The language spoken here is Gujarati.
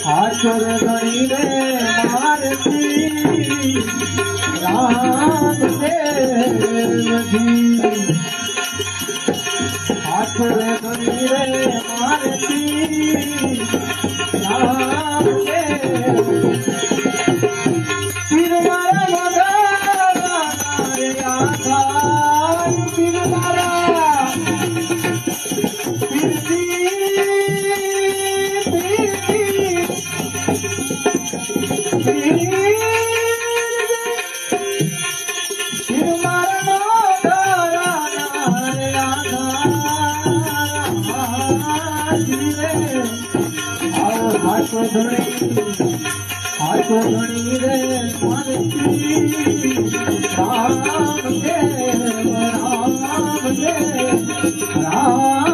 આચર ગણી રે મારતી રામ દેવજી આચર ગણી રે મારતી રામ પીર મારા મગા રે આખા પીર મારા હાથો ધણી રે રામ દેવ રામ દેવ રામ